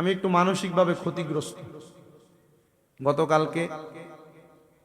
আমি একটু মানসিকভাবে ক্ষতিগ্রস্ত। গতকালকে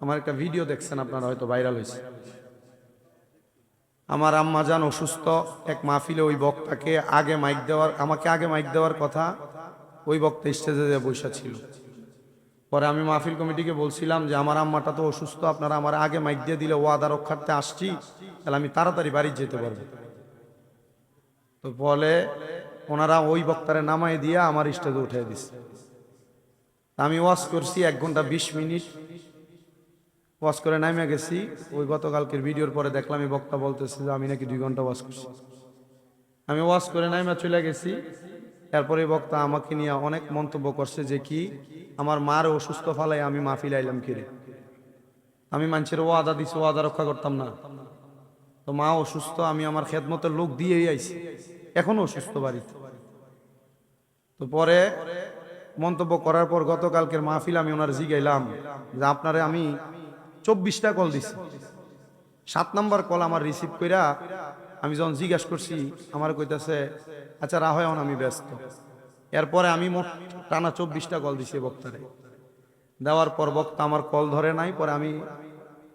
আমার একটা ভিডিও দেখছেন আপনারা, হয়তো ভাইরাল হয়েছে। আমার আম্মা জান অসুস্থ, এক মাহফিলে ওই বক্তাকে আমাকে আগে মাইক দেওয়ার কথা, ওই বক্তা স্টেজে যে বসা ছিল। পরে আমি মাহফিল কমিটিকে বলছিলাম যে আমার আম্মাটা তো অসুস্থ, আপনারা আমার আগে মাইক দিয়ে দিলে ওয়াদা রক্ষার্থে আসছি, তাহলে আমি তাড়াতাড়ি বাড়ি যেতে পারবো। তো বলে ওনারা ওই বক্তারে নামাই দিয়ে আমার স্টেজে উঠে দিচ্ছে। আমি ওয়াজ করছি 1 ঘন্টা 20 মিনিট, ওয়াজ করে নামে গেছি। ওই গতকালকের ভিডিওর পরে দেখলাম এই বক্তা বলতেছে যে আমি নাকি 2 ঘন্টা ওয়াজ করছি। আমি ওয়াজ করে নামে চলে গেছি। এরপরে বক্তা আমাকে নিয়ে অনেক মন্তব্য করছে যে কি আমার মার অসুস্থ ফালাই আমি মাহফিল আইলাম কিরে, আমি মানুষের ওয়াদা দিছি, ওয়াদা রক্ষা করতাম না? তো মা অসুস্থ, আমি আমার খেদমতের লোক দিয়েই আইছি, এখনো অসুস্থ বাড়িতে। তো পরে মন্তব্য করার পর গতকালকের মাহফিল আমি ওনার জিগাইলাম যে আপনারে আমি 24টা কল দিছি, 7 নাম্বার কল আমার রিসিভ কইরা আমি যখন জিজ্ঞাসা করছি আমার কইতাছে আচ্ছা রাহয়ন আমি ব্যস্ত। এরপরে আমি মোট টানা 24টা কল দিছি বক্তারে। দেওয়ার পর বক্তা আমার কল ধরে নাই। পরে আমি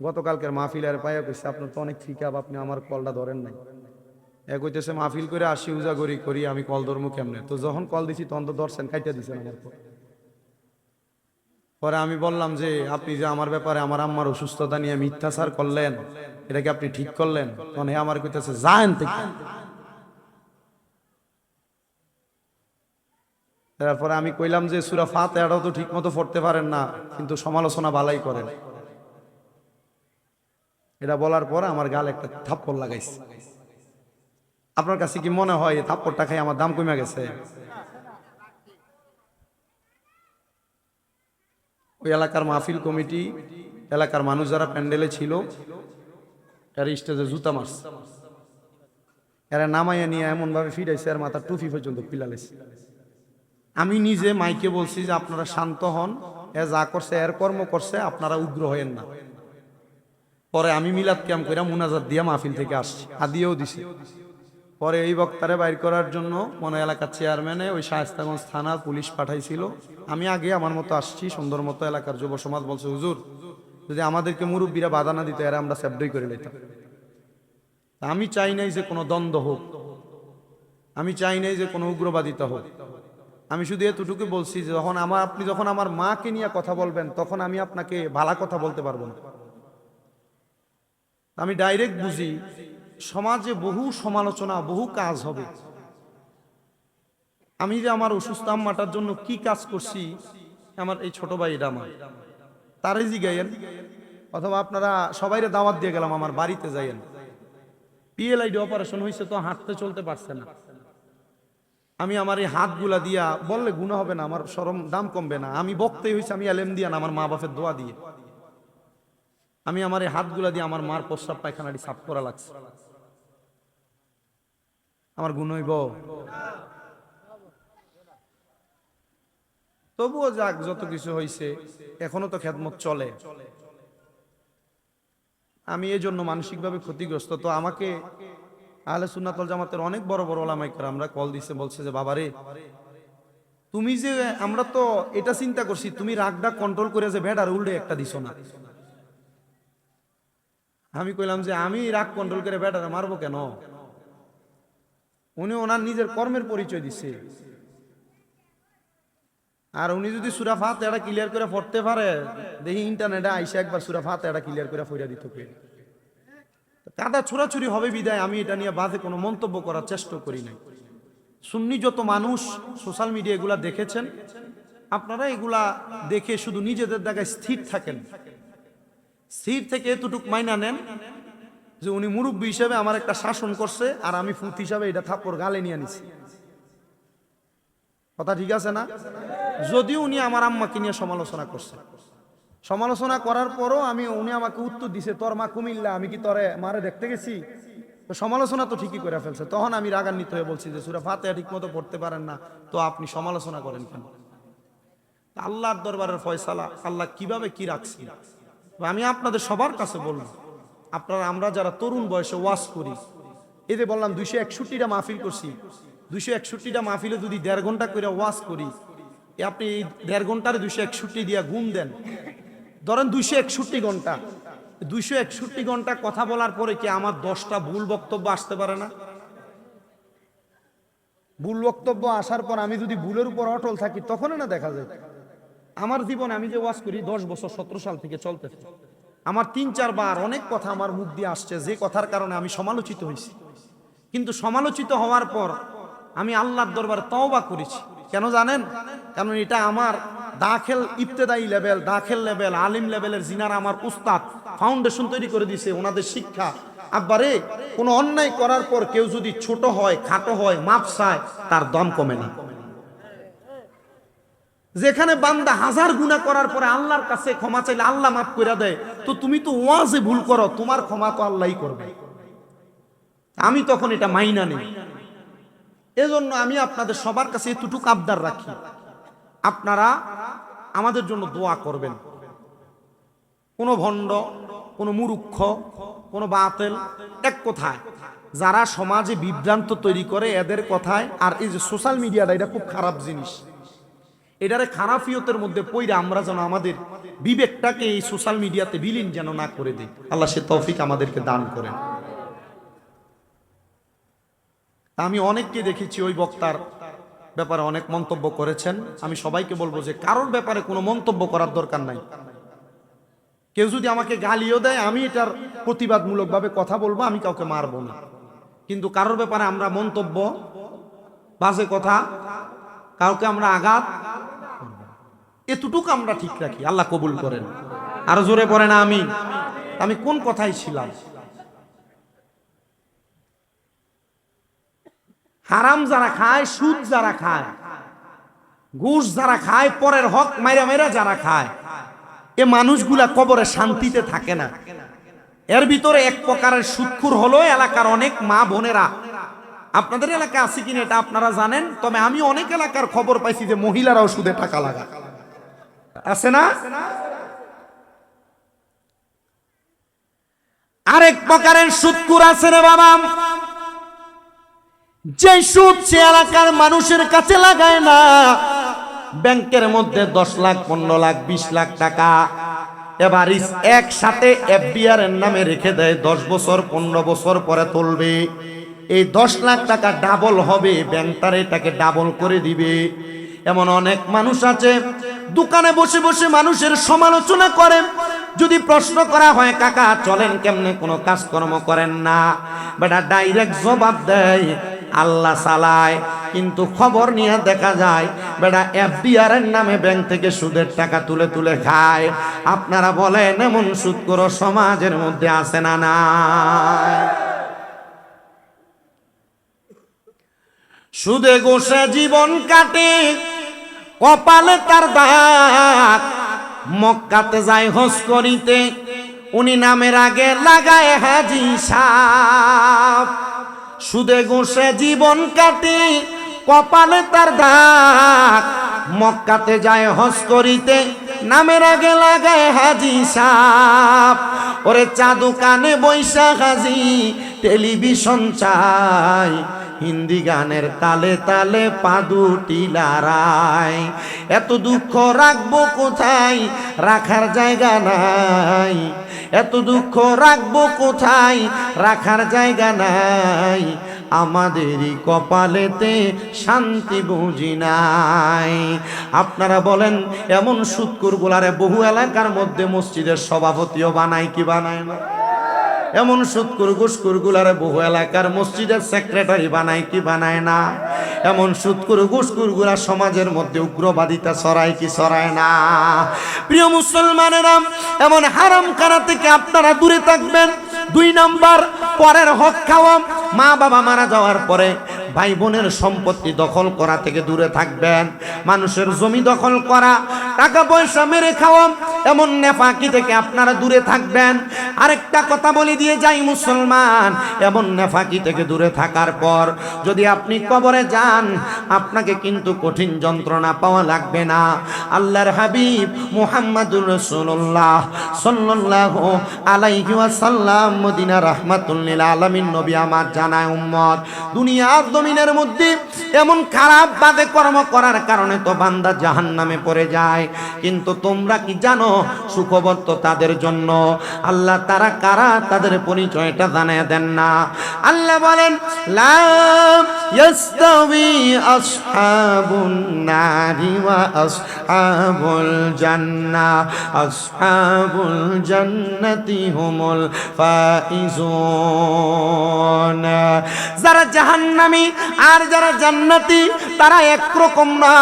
গতকালকের মাহফিলের পাইয়া কইছি আপনার তো অনেক ফিকাপ, আপনি আমার কলটা ধরেন নাই। এক হইতেছে মাহফিল করে আসি উজাগরি করি, আমি কল ধরমু কেমনে? তো যখন কল দিছি তখন তো ধরছেন, কাইটা দিছেন আমার কল। পরে আমি বললাম যে আপনি যে আমার ব্যাপারে আমার আম্মার অসুস্থতা নিয়ে মিথ্যাচার করলেন, এটা কি আপনি ঠিক করলেন? তখন হে আমার কইতেছে যান থেকে। তারপরে আমি কইলাম যে সূরা ফাতিহাটাও তো ঠিক মতো পড়তে পারেন না, কিন্তু সমালোচনা বালাই করেন। এটা বলার পর আমার গালে একটা থাপ্পড় লাগাইছে। আপনার কাছে কি মনে হয় এই থাপ্পড়টা খাই আমার দাম কমে গেছে? ওই এলাকার মাহফিল কমিটি, এলাকার মানুষ যারা প্যান্ডেলে ছিল, এর স্টেজে জুতা মারছে, এরা নামাইয়া নিয়ে এমন ভাবে ফিরাইছে আর মাথার টুপি পর্যন্ত পিলাইছে। আমি নিজে মাইকে বলছি যে আপনারা শান্ত হন, এ যা করছে এর কর্ম করছে, আপনারা উগ্র হয়েন না। পরে আমি মিলাদ ক্যাম্প করে মুনাজাত দিয়া মাহফিল থেকে আসছি, আদিয়েও দিছে। পরে এই বক্তারে বাইর করার জন্য মনে এলাকার চেয়ারম্যানে ওই শায়েস্তাগঞ্জ থানা পুলিশ পাঠাইছিল। আমি আগে আমার মতো আসছি সুন্দর মতো, এলাকার যুব সমাজ বলছে হুজুর যদি আমাদেরকে মুরব্বীরা বাধা না দিত এরা আমরা সেবডই করে নিতাম। আমি চাই নাই যে কোনো দ্বন্দ্ব হোক, আমি চাই নাই যে কোনো উগ্রবাদিতা হোক। আমি শুধু এতটুকু বলছি যে আপনি যখন আমার মাকে নিয়ে কথা বলবেন তখন আমি আপনাকে ভালো কথা বলতে পারবো না। আমি ডাইরেক্ট বুঝি সমাজে বহু সমালোচনা, বহু কাজ হবে। আমি যে আমার অসুস্থ আম্মাটার জন্য কি কাজ করছি, আমার এই ছোট ভাই এটা আমার, তারে জিগাইয়েন, অথবা আপনারা সবাইরে দাওয়াত দিয়ে গেলাম আমার বাড়িতে যাইয়েন। পিএলআইডি অপারেশন হয়েছে, তো হাঁটতে চলতে পারছে না। আমি আমার এই হাতগুলা দিয়া বললে গুনাহ হবে না, আমার শরম দাম কমবে না। আমি বক্তাই হয়েছে আমি এলেম দিয়া না, আমার মা বাপের দোয়া দিয়ে। আমি আমার এই হাতগুলা দিয়ে আমার মার প্রস্রাব পায়খানাটি সাফ করা লাগছে, আমার গুণ হইব? তবুও যাক, যত কিছু হয়েছে এখনো তো খেদমত চলে। আমি এই জন্য মানসিকভাবে ক্ষতিগ্রস্ত। তো আমাকে আহলে সুন্নাত ওয়াল জামাতের অনেক বড় বড় ওলামায়ে কেরামরা কল দিছে, বলছে যে বাবারে তুমি যে, আমরা তো এটা চিন্তা করছি তুমি রাগটা কন্ট্রোল করে যে বেড়ার উল্টে একটা দিছো না। আমি কইলাম যে আমি রাগ কন্ট্রোল করে বেড়ারে মারবো কেন? উনি ওনার নিজের কর্মের পরিচয় দিছে। আর উনি যদি সূরা ফাতিহাটা ক্লিয়ার করে পড়তে পারে, দেখি ইন্টারনেটে আইসা একবার সূরা ফাতিহাটা ক্লিয়ার করে পড়া দিত। কাদা ছোড়াছুরি হবে বিদায় আমি এটা নিয়ে বাজে কোনো মন্তব্য করার চেষ্টা করি নাই। সুন্নি যত মানুষ সোশ্যাল মিডিয়া এগুলা দেখেছেন, আপনারা এগুলা দেখে শুধু নিজেদের জায়গায় স্থির থাকেন। স্থির থেকে এতটুক মাইনা নেন যে উনি মুরব্বী হিসেবে আমার একটা শাসন করছে, আর আমি ফুত হিসাবে এটা থাপ্পড় গালে নিয়ে নিছি। কথা ঠিক আছে না? যদিও উনি আমার আম্মাকে নিয়ে সমালোচনা করছে, সমালোচনা করার পরও উনি আমাকে উত্তর দিছে তোর মা কুমিল্লা, আমি কি তোরে মারে দেখতে গেছি? তো সমালোচনা তো ঠিকই করে ফেলছে। তখন আমি রাগান্বিত হয়ে বলছি যে সূরা ফাতিহা ঠিক মতো পড়তে পারেন না, তো আপনি সমালোচনা করেন কেন? আল্লাহর দরবারের ফয়সালা আল্লাহ কিভাবে কি রাখছি, আমি আপনাদের সবার কাছে বলবো, আমরা যারা তরুণ বয়সে ওয়াজ করি, এই যে বললাম 261টা মাহফিল করছি, 261টা মাহফিলে যদি 1.5 ঘন্টা করে ওয়াজ করি, আপনি 1.5 ঘন্টার 261 দিয়া গুণ দেন, ধরেন 261 ঘন্টা, 261 ঘন্টা কথা বলার পরে কি আমার 10টা ভুল বক্তব্য আসতে পারে না? ভুল বক্তব্য আসার পর আমি যদি ভুলের উপর অটল থাকি তখনই না দেখা যায়। আমার জীবনে আমি যে ওয়াজ করি 10 বছর 17 সাল থেকে চলতেছে, আমার 3-4 বার অনেক কথা আমার মুখ দিয়ে আসছে যে কথার কারণে আমি সমালোচিত হয়েছি। কিন্তু সমালোচিত হওয়ার পর আমি আল্লাহর দরবারে তওবা করেছি। কেন জানেন? কারণ এটা আমার দাখিল ইবতেদায়ী লেভেল, দাখিল লেভেল, আলিম লেভেলের জিনারা আমার উস্তাদ ফাউন্ডেশন তৈরি করে দিয়েছে, ওনাদের শিক্ষা। আব্বারে কোনো অন্যায় করার পর কেউ যদি ছোট হয়, খাটো হয়, মাপ চায়, তার দম কমে না। যেখানে বান্দা 1000 গুনাহ করার পরে আল্লাহর কাছে ক্ষমা চাইলে আল্লাহ মাফ করে দেয়, তো তুমি তো ওয়াজে ভুল করো, তোমার ক্ষমা তো আল্লাহই করবে। আমি তখন এটা মাইনা নেই। এজন্য আমি আপনাদের সবার কাছে এতটুকু আবদার রাখি, আপনারা আমাদের জন্য দোয়া করবেন। কোনো ভণ্ড, কোনো মূর্খ, কোনো বাতিল, এক কথায় যারা সমাজে বিভ্রান্ত তৈরি করে এদের কথায়। আর এই যে সোশ্যাল মিডিয়াটা, এটা খুব খারাপ জিনিস। এটারে খারাফিয়তের মধ্যে পইরা আমরা যেন আমাদের বিবেকটাকে এই সোশ্যাল মিডিয়াতে বিলীন যেন না করে দিই। আল্লাহ সে তৌফিক আমাদেরকে দান করেন। আমি অনেককে দেখেছি ওই বক্তার ব্যাপারে অনেক মন্তব্য করেছেন। আমি সবাইকে বলবো যে কারোর ব্যাপারে কোনো মন্তব্য করার দরকার নাই। কেউ যদি আমাকে গালিও দেয়, আমি এটার প্রতিবাদমূলকভাবে কথা বলবো, আমি কাউকে মারবো না। কিন্তু কারোর ব্যাপারে আমরা মন্তব্য, বাজে কথা, কাউকে আমরা আঘাত, এতটুকু আমরা ঠিক রাখি। আল্লাহ কবুল করেন। আরো জোরে পড়ে না আমি। আমি কোন কথাই ছিলাম? হারাম যারা খায়, সুদ যারা খায়, ঘুষ যারা খায়, পরের হক মাইরা মাইরা যারা খায়, এ মানুষগুলা কবরে শান্তিতে থাকে না। এর ভিতরে এক প্রকারের সুদখোর হলো এলাকার অনেক মা বোনেরা। আপনাদের এলাকা আছে কিনা এটা আপনারা জানেন, তবে আমি অনেক এলাকার খবর পাইছি যে মহিলারাও সুদে টাকা লাগায়, আছে না? আরেক প্রকারের সুদখোর আছে রে বাবা, যে সুদ সে এলাকার মানুষের কাছে লাগায় না। ব্যাংকের মধ্যে 10 লাখ, 15 লাখ, 20 লাখ টাকা এবার একসাথে এফডিআর এর নামে রেখে দেয়। 10 বছর 15 বছর পরে তুলবে, এই 10 লাখ টাকা ডাবল হবে, ব্যাংক তার এটাকে ডাবল করে দিবে। এমন অনেক মানুষ আছে দোকানে বসে বসে মানুষের সমালোচনা করে। যদি প্রশ্ন করা হয় কাকা চলেন কেমনে, কোনো কাজকর্ম করেন না, বেটা ডাইরেক্ট জবাব দেয় আল্লাহ চালায়। কিন্তু খবর নিয়ে দেখা যায় বেটা এফডিআর এর নামে ব্যাংক থেকে সুদের টাকা তুলে তুলে খায়। আপনারা বলেন এমন সুদখোর সমাজের মধ্যে আছে না নাই? সুদে গোসে জীবন কাটে, কপালে তার দাগ, মক্কাতে যায় হজ করিতে, উনি নামের আগে লাগায় হাজি সাহেব। সুদে গোসে জীবন কাটে, কপালে তার দাগ, মক্কাতে যায় হজ করিতে, নামের আগে লাগায় হাজি সাহেব। ওরে চা দোকানে বৈশা হাজি, টেলিভিশন চাই, হিন্দি গানের তালে তালে পা দুটি লড়াই। এত দুঃখ রাখবো কোথায়, রাখার জায়গা নাই। এত দুঃখ রাখবো কোথায়, রাখার জায়গা নাই। আমাদেরই কপালেতে শান্তি বুঝি নাই। আপনারা বলেন এমন সুদখোর গুলারে বহু এলাকার মধ্যে মসজিদের সভাপতিও বানায় কি বানায় না? এমন সুদখোর ঘুষখোর গুলারে বহু এলাকার মসজিদের সেক্রেটারি বানায় কি বানায় না? এমন সুদখোর ঘুষখোর গুলা সমাজের মধ্যে উগ্রবাদিতা ছড়ায় কি ছড়ায় না? প্রিয় মুসলমানেরা, এমন হারাম কারা থেকে আপনারা দূরে থাকবেন। 2 নাম্বার, পরের হক খাওয়া। মা বাবা মারা যাওয়ার পরে ভাই বোনের সম্পত্তি দখল করা থেকে দূরে থাকবেন। মানুষের জমি দখল করা, টাকা পয়সা মেরে খাওয়া, এমন নেফাকি থেকে আপনারা দূরে থাকবেন। আরেকটা কথা বলে দিয়ে যাই মুসলমান, এমন নেফাকি থেকে দূরে থাকার পর যদি আপনি কবরে যান, আপনাকে কিন্তু কঠিন যন্ত্রণা পাওয়া লাগবে না। আল্লাহর হাবিব মুহাম্মাদুর রাসূলুল্লাহ সাল্লাল্লাহু আলাইহি ওয়াসাল্লাম মদিনা রাহমাতুল লিল আলামিন নবী আমার জানায় উম্মত, দুনিয়ার জমিনের মধ্যে এমন খারাপ বাদে কর্ম করার কারণে তো বান্দা জাহান্নামে পড়ে যায়, কিন্তু তোমরা কি জানো সুখবর তো তাদের জন্য। আল্লাহ তারা কারা তাদের পরিচয়টা জানিয়ে দেন না। আল্লাহ বলেন লা ইয়াস্তাবি আসহাবুন নারি ওয়া আসহাবুল জান্নাহ, আসহাবুল জান্নাতি হুমুল ফাইজুন। যারা জাহান্নামী আর যারা জান্নাতি তারা একরকম না।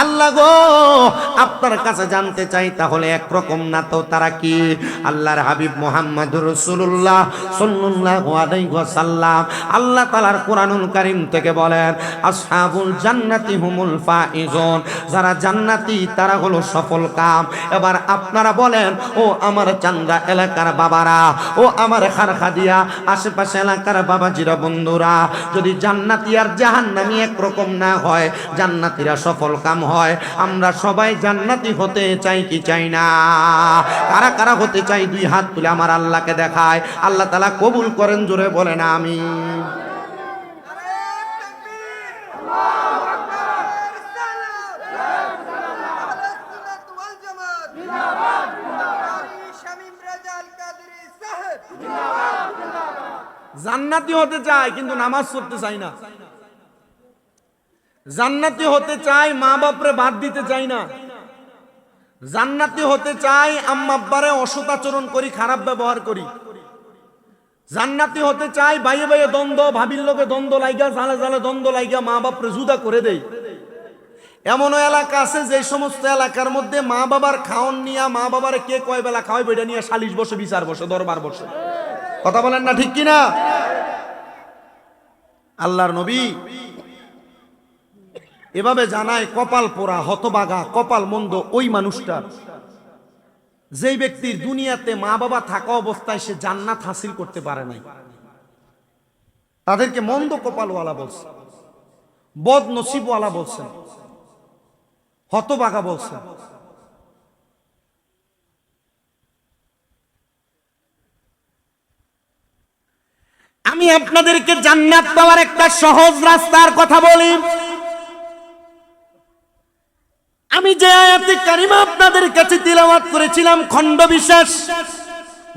আল্লাহ গো আপনার কাছে জানতে চাই তাহলে একরকম না তো তারা কি? আল্লাহর হাবিব মুহাম্মদুর রাসূলুল্লাহ সাল্লাল্লাহু আলাইহি ওয়াসাল্লাম আল্লাহ তাআলার কোরআনুল কারীম থেকে বলেন আসহাবুল জান্নাতি হুমুল ফাইজুন, যারা জান্নাতি তারা হলো সফল কাম। এবার আপনারা বলেন ও আমার চান্দা এলাকার বাবারা, ও আমার খারখাদিয়া আশেপাশে এলাকার বাবাজিরা বন্ধুরা, যদি জান্নাতি আর জাহান্নামী একরকম না হয়, জান্নাতীরা সফল কাম হয়, আমরা সবাই জান্নাতি হতে চাই কি চাই না? কারা কারা হতে চাই দুই হাত তুলে আমার আল্লাহকে দেখায়। আল্লাহ তাআলা কবুল করেন, জোরে বলেন আমিন। জান্নাতি হতে চাই কিন্তু নামাজ পড়তে চাই না। জান্নাতি হতে চাই মা বাপরে বাদ দিতে চাই না। জান্নাতি হতে চাই আম্মা আব্বারে অসৎ আচরণ করি, খারাপ ব্যবহার করি। জান্নাতি হতে চাই ভাইয়ে ভাইয়ে দ্বন্দ্ব, ভাবির লোকে দ্বন্দ্ব লাইগা, জালে জালে দ্বন্দ্ব লাইগা মা বাপরে জুদা করে দেই। এমনও এলাকা আছে যে সমস্ত এলাকার মধ্যে মা বাবার খাওন নিয়া, মা বাবারে কে কয় বেলা খাওয়াই বেটা নিয়ে সালিশ বসে, বিচার বসে, দরবার বসে। কথা বলেন না ঠিক কিনা? আল্লাহর নবী এভাবে জানায় কপাল পোড়া, হতবাগা, কপাল মন্দ ওই মানুষটার যেই ব্যক্তির দুনিয়াতে মা বাবা থাকা অবস্থায় সে জান্নাত হাসিল করতে পারে নাই। তাদেরকে মন্দ কপালওয়ালা বলছে, বদ নসিবওয়ালা বলছেন, হতবাগা বলছেন। আমি আপনাদেরকে জান্নাত পাওয়ার একটা সহজ রাস্তার কথা বলি। আমি যে আয়াতে কারিমা আপনাদের কাছে তিলাওয়াত করেছিলাম খণ্ড বিশেষ,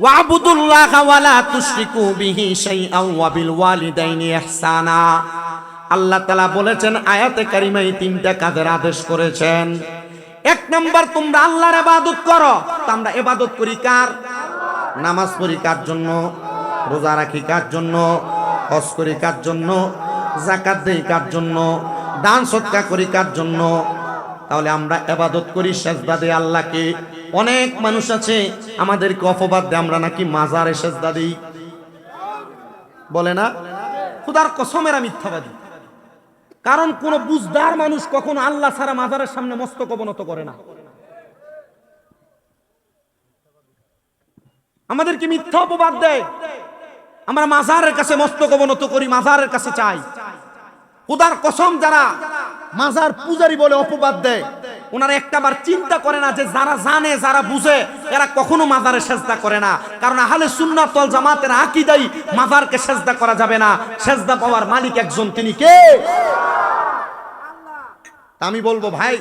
ওয়াবুদুল্লাহা ওয়ালা তুশরিকু বিহি শাইআন ওয়া বিল ওয়ালিদাইনি ইহসানা। আল্লাহ তাআলা বলেছেন আয়াতে কারিমায় তিনটা কাজের আদেশ করেছেন। এক নাম্বার, তোমরা আল্লাহর ইবাদত করো। তো আমরা ইবাদত করি কার? নামাজ পড়ি কার জন্য? রোজা রাখি কার জন্য? হজ করি কার জন্য? যাকাত দেই কার জন্য? দান সদকা করি কার জন্য? তাহলে আমরা ইবাদত করি সেজদা দেই আল্লাহকে। অনেক মানুষ আছে আমাদেরকে অপবাদ দেয় আমরা নাকি মাজারে সেজদা দেই, বলে না? খোদার কসমের আমি মিথ্যাবাদী। কারণ কোন বুঝদার মানুষ কখনো আল্লাহ ছাড়া মাজারের সামনে মস্তক অবনত করে না। আমাদেরকে মিথ্যা অপবাদ দেয়, আমরা মাজারের কাছে মস্তক অবনত করি, মাজারের কাছে চাই। খোদার কসম, যারা মাজার পূজারী বলে অপবাদ দেয়, ওনারা একটাবার চিন্তা করে না যে যারা জানে, যারা বুঝে, এরা কখনো মাজারে সেজদা করে না। কারণ আহলে সুন্নাত ওয়াল জামাতের আকীদাই মাজারকে সেজদা করা যাবে না। সেজদা পাওয়ার মালিক একজন, তিনি কে? আমি বলবো ভাই,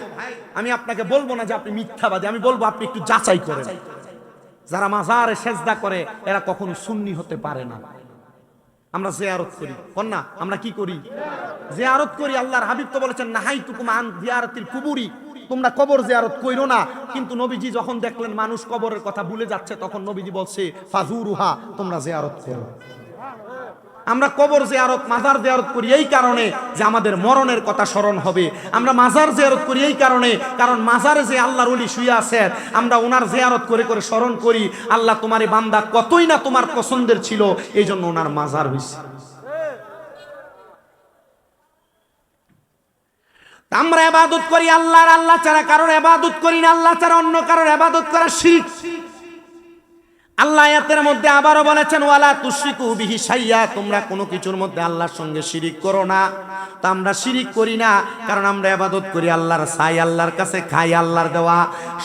আমি আপনাকে বলবো না যে আপনি মিথ্যাবাদী, আমি বলবো আপনি একটু যাচাই করেন। যারা মাজারে সেজদা করে এরা কখনো সুন্নি হতে পারে না। আমরা জিয়ারত করি, কোন না? আমরা কি করি? জিয়ারত করি। আল্লাহর হাবিব তো বলেছেন নাহাইতুকুম আন জিয়ারাতিল কুবুরি, তোমরা কবর জিয়ারত কইরো না। কিন্তু নবীজি যখন দেখলেন মানুষ কবরের কথা ভুলে যাচ্ছে, তখন নবীজি বলছে ফাজুরুহা, তোমরা জিয়ারত করো। আমরা কবর জিয়ারত, মাজার জিয়ারত করি এই কারণে যে আমাদের মরণের কথা স্মরণ হবে। আমরা মাজার জিয়ারত করি এই কারণে, কারণ মাজারে যে আল্লাহর ওলি শুয়ে আছেন, আমরা ওনার জিয়ারত করে করে স্মরণ করি আল্লাহ তোমার বান্দা কতই না তোমার পছন্দের ছিল, এই জন্য ওনার মাজার হইছে। আমরা ইবাদত করি আল্লাহর, আল্লাহ ছাড়া কারোর ইবাদত করি না, আল্লাহ ছাড়া অন্য কারোর ইবাদত করা শিরক। আল্লাহ আয়াতের মধ্যে আবারও বলেছেন ওয়ালা তুশরিকু বিহি শাইয়া, তোমরা কোনো কিছুর মধ্যে আল্লাহর সঙ্গে শিরিক করো না। তা আমরা শিরিক করি না, কারণ আমরা ইবাদত করি আল্লাহর, চাই আল্লাহর কাছে, খাই আল্লাহর দেওয়া,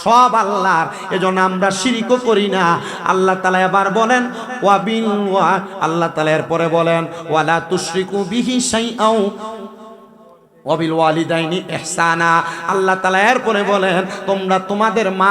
সব আল্লাহর, এজন্য আমরা শিরিকও করি না। আল্লাহ তাআলা এবার বলেন আল্লাহ তাআলা এরপরে বলেন ওয়ালা তুশরিকু বিহি শাইআ ওয়াবিল ওয়ালিদাইনি ইহসানা। আল্লাহ তাআলা এরপরে বলেন তোমরা তোমাদের মা